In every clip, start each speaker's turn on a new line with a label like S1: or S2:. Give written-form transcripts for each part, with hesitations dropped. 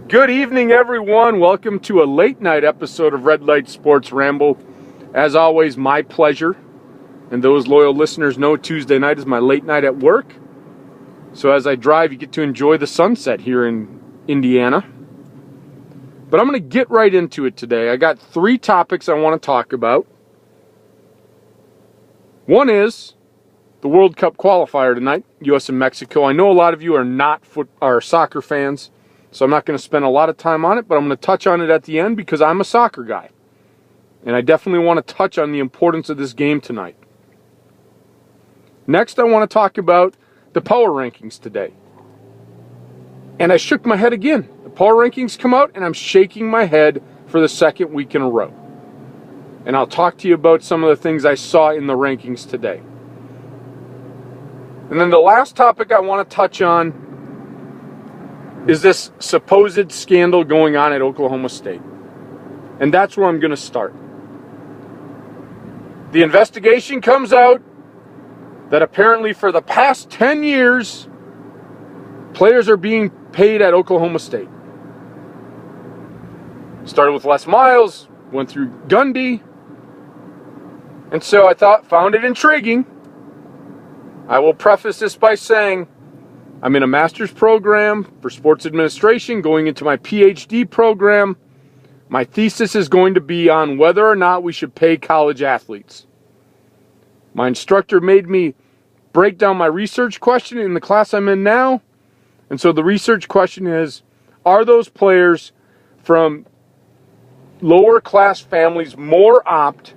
S1: Good evening, everyone. Welcome to a late night episode of Light Sports Ramble. As always, my pleasure. And those loyal listeners know Tuesday night is my late night at work. So as I drive, you get to enjoy the sunset here in Indiana. But I'm going to get right into it today. I got 3 topics I want to talk about. One is the World Cup qualifier tonight, U.S. and Mexico. I know a lot of you are not soccer fans, so I'm not going to spend a lot of time on it, but I'm going to touch on it at the end because I'm a soccer guy. And I definitely want to touch on the importance of this game tonight. Next, I want to talk about the power rankings today. And I shook my head again. The power rankings come out, and I'm shaking my head for the second week in a row. And I'll talk to you about some of the things I saw in the rankings today. And then the last topic I want to touch on is this supposed scandal going on at Oklahoma State. And that's where I'm going to start. The investigation comes out that apparently for the past 10 years, players are being paid at Oklahoma State. Started with Les Miles, went through Gundy. And so I found it intriguing. I will preface this by saying I'm in a master's program for sports administration, going into my PhD program. My thesis is going to be on whether or not we should pay college athletes. My instructor made me break down my research question in the class I'm in now. And so the research question is, are those players from lower class families more apt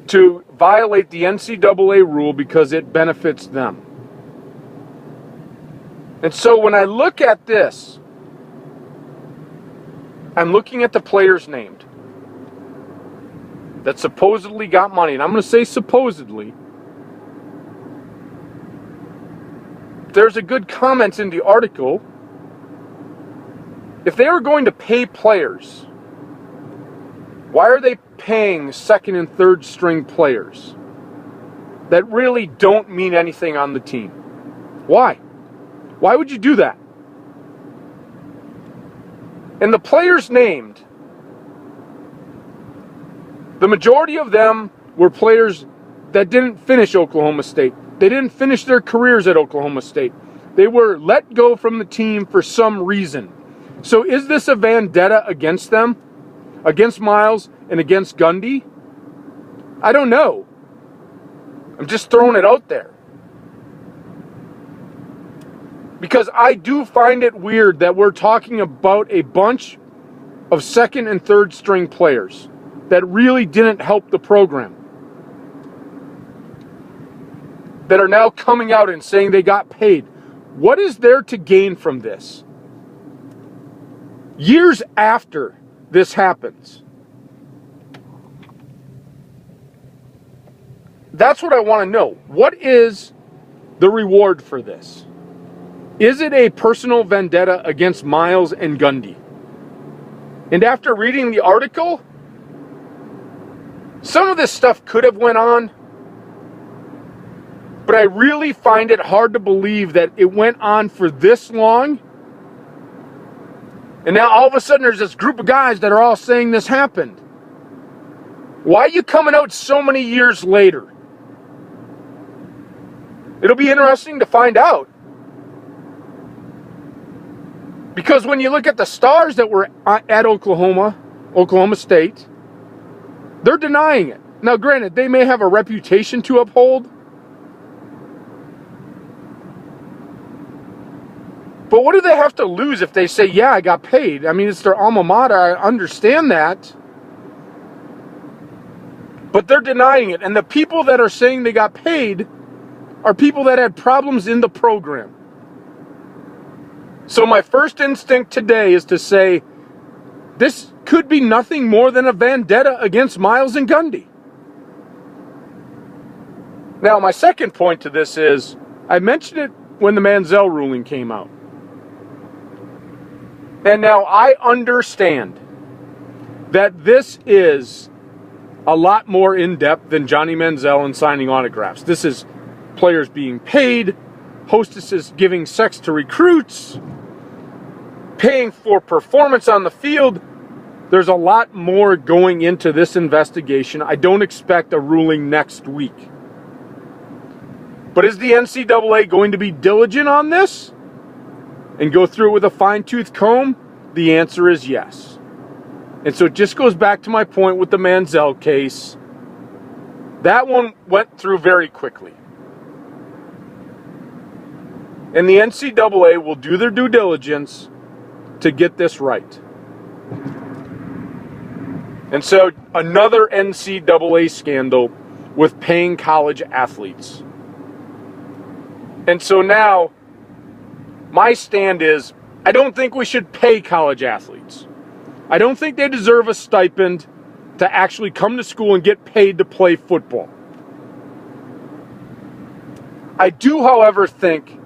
S1: to violate the NCAA rule because it benefits them? And so when I look at this, I'm looking at the players named that supposedly got money. And I'm going to say supposedly. There's a good comment in the article. If they were going to pay players, why are they paying second and third string players that really don't mean anything on the team? Why? Why would you do that? And the players named, the majority of them were players that didn't finish Oklahoma State. They didn't finish their careers at Oklahoma State. They were let go from the team for some reason. So is this a vendetta against them? Against Miles and against Gundy? I don't know. I'm just throwing it out there. Because I do find it weird that we're talking about a bunch of second and third string players that really didn't help the program, that are now coming out and saying they got paid. What is there to gain from this? Years after this happens. That's what I want to know. What is the reward for this? Is it a personal vendetta against Miles and Gundy? And after reading the article, some of this stuff could have went on, but I really find it hard to believe that it went on for this long. And now all of a sudden there's this group of guys that are all saying this happened. Why are you coming out so many years later? It'll be interesting to find out. Because when you look at the stars that were at Oklahoma State, they're denying it. Now, granted, they may have a reputation to uphold. But what do they have to lose if they say, yeah, I got paid? I mean, it's their alma mater. I understand that. But they're denying it. And the people that are saying they got paid are people that had problems in the program. So my first instinct today is to say, this could be nothing more than a vendetta against Miles and Gundy. Now, my second point to this is, I mentioned it when the Manziel ruling came out. And now I understand that this is a lot more in-depth than Johnny Manziel and signing autographs. This is players being paid, hostesses giving sex to recruits, paying for performance on the field. There's a lot more going into this investigation. I don't expect a ruling next week. But is the NCAA going to be diligent on this and go through it with a fine-tooth comb? The answer is yes. And so it just goes back to my point with the Manziel case. That one went through very quickly. And the NCAA will do their due diligence to get this right. And so another NCAA scandal with paying college athletes. And so now my stand is, I don't think we should pay college athletes. I don't think they deserve a stipend to actually come to school and get paid to play football. I do, however, think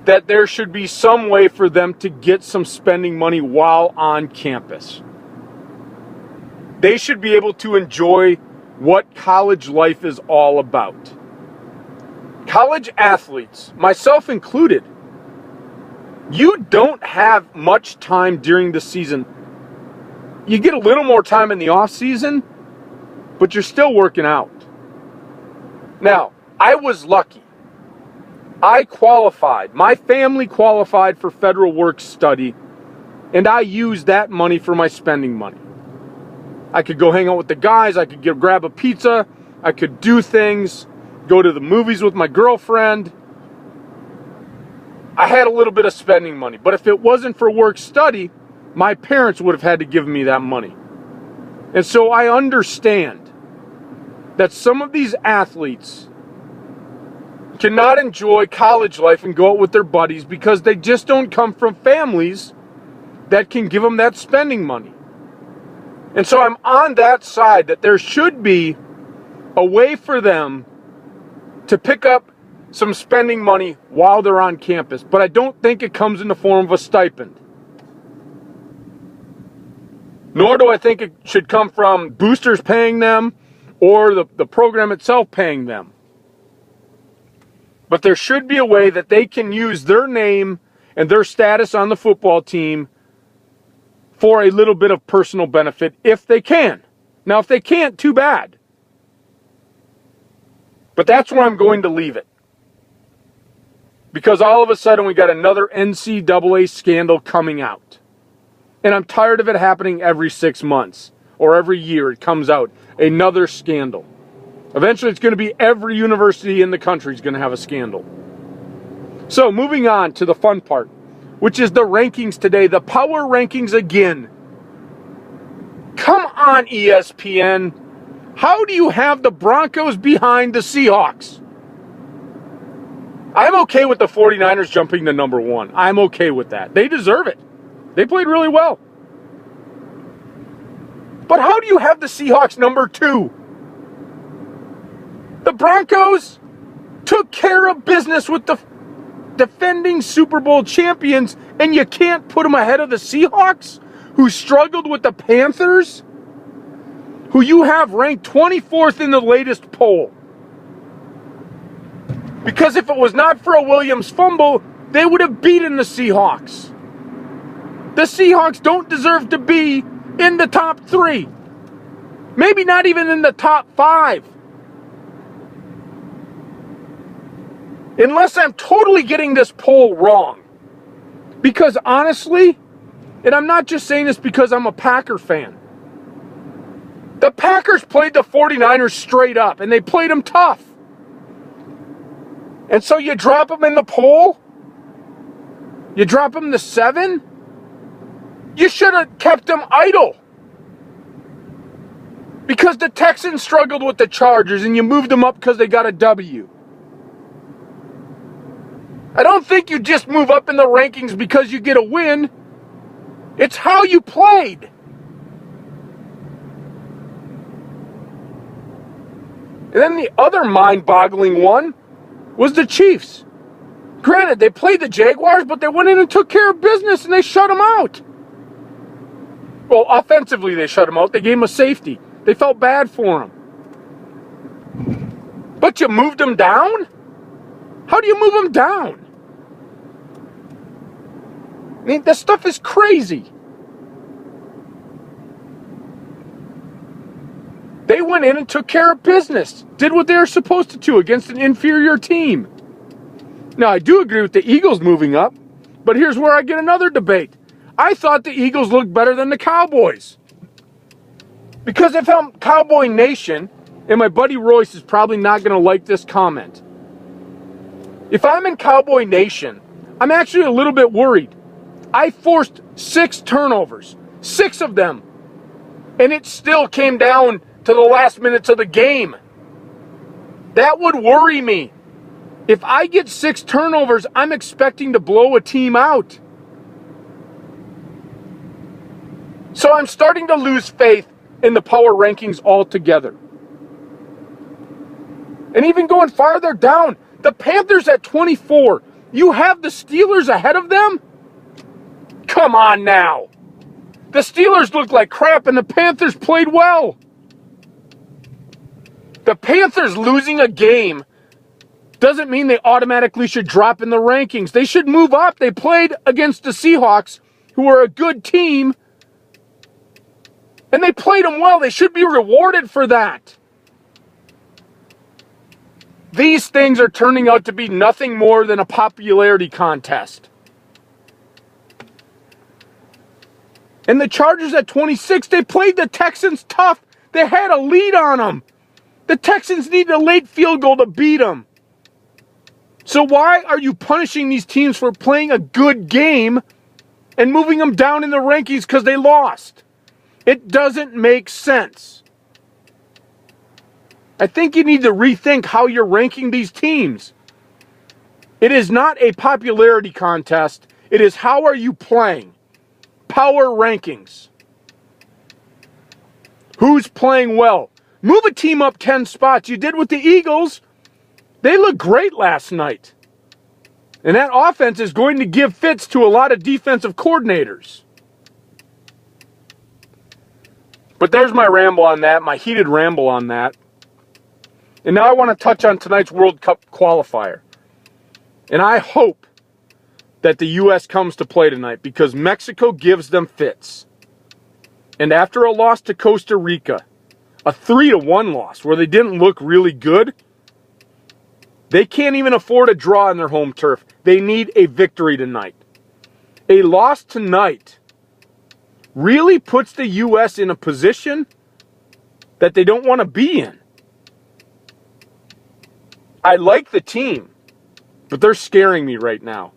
S1: that there should be some way for them to get some spending money while on campus. They should be able to enjoy what college life is all about. College athletes, myself included, you don't have much time during the season. You get a little more time in the off season, but you're still working out. Now, I was lucky. I qualified. My family qualified for federal work study, and I used that money for my spending money. I could go hang out with the guys. I could grab a pizza. I could do things, go to the movies with my girlfriend. I had a little bit of spending money. But if it wasn't for work study, my parents would have had to give me that money. And so I understand that some of these athletes cannot enjoy college life and go out with their buddies because they just don't come from families that can give them that spending money. And so I'm on that side, that there should be a way for them to pick up some spending money while they're on campus. But I don't think it comes in the form of a stipend. Nor do I think it should come from boosters paying them or the program itself paying them. But there should be a way that they can use their name and their status on the football team for a little bit of personal benefit if they can. Now, if they can't, too bad. But that's where I'm going to leave it. Because all of a sudden we got another NCAA scandal coming out. And I'm tired of it happening every 6 months or every year it comes out. Another scandal. Eventually it's going to be every university in the country is going to have a scandal. So moving on to the fun part, which is the rankings today, the power rankings again. Come on, ESPN. How do you have the Broncos behind the Seahawks? I'm okay with the 49ers jumping to number 1. I'm okay with that. They deserve it. They played really well. But how do you have the Seahawks number 2? The Broncos took care of business with the defending Super Bowl champions, and you can't put them ahead of the Seahawks, who struggled with the Panthers, who you have ranked 24th in the latest poll. Because if it was not for a Williams fumble, they would have beaten the Seahawks. The Seahawks don't deserve to be in the top 3. Maybe not even in the top 5. Unless I'm totally getting this poll wrong. Because honestly, and I'm not just saying this because I'm a Packer fan, the Packers played the 49ers straight up, and they played them tough. And so you drop them in the poll? You drop them to 7? You should have kept them idle. Because the Texans struggled with the Chargers, and you moved them up because they got a W. I don't think you just move up in the rankings because you get a win. It's how you played. And then the other mind-boggling one was the Chiefs. Granted, they played the Jaguars, but they went in and took care of business, and they shut them out. Well, offensively, they shut them out. They gave them a safety. They felt bad for them. But you moved them down? How do you move them down? mean, this stuff is crazy. They went in and took care of business. Did what they were supposed to do against an inferior team. Now, I do agree with the Eagles moving up, but here's where I get another debate. I thought the Eagles looked better than the Cowboys. Because if I'm Cowboy Nation, and my buddy Royce is probably not going to like this comment. If I'm in Cowboy Nation, I'm actually a little bit worried. I forced 6 turnovers, 6 of them, and it still came down to the last minutes of the game. That would worry me. If I get 6 turnovers, I'm expecting to blow a team out. So I'm starting to lose faith in the power rankings altogether. And even going farther down, the Panthers at 24. You have the Steelers ahead of them? Come on now. The Steelers look like crap and the Panthers played well. The Panthers losing a game doesn't mean they automatically should drop in the rankings. They should move up. They played against the Seahawks, who are a good team, and they played them well. They should be rewarded for that. These things are turning out to be nothing more than a popularity contest. And the Chargers at 26, they played the Texans tough. They had a lead on them. The Texans needed a late field goal to beat them. So why are you punishing these teams for playing a good game and moving them down in the rankings because they lost? It doesn't make sense. I think you need to rethink how you're ranking these teams. It is not a popularity contest. It is how are you playing? Power rankings. Who's playing well? Move a team up 10 spots. You did with the Eagles. They looked great last night. And that offense is going to give fits to a lot of defensive coordinators. But there's my ramble on that, my heated ramble on that. And now I want to touch on tonight's World Cup qualifier. And I hope that the U.S. comes to play tonight because Mexico gives them fits. And after a loss to Costa Rica, a 3-1 loss where they didn't look really good, they can't even afford a draw on their home turf. They need a victory tonight. A loss tonight really puts the U.S. in a position that they don't want to be in. I like the team, but they're scaring me right now.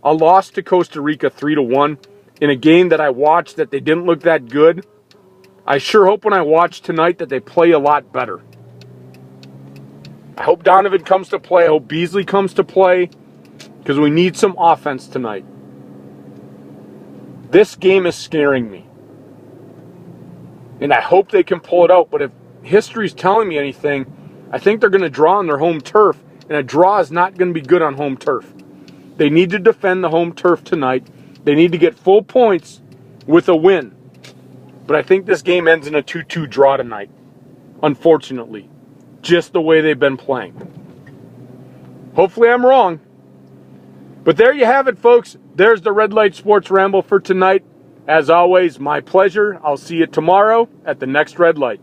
S1: A loss to Costa Rica 3-1 in a game that I watched that they didn't look that good. I sure hope when I watch tonight that they play a lot better. I hope Donovan comes to play. I hope Beasley comes to play because we need some offense tonight. This game is scaring me. And I hope they can pull it out. But if history's telling me anything, I think they're going to draw on their home turf. And a draw is not going to be good on home turf. They need to defend the home turf tonight. They need to get full points with a win. But I think this game ends in a 2-2 draw tonight. Unfortunately. Just the way they've been playing. Hopefully I'm wrong. But there you have it, folks. There's the Red Light Sports Ramble for tonight. As always, my pleasure. I'll see you tomorrow at the next Red Light.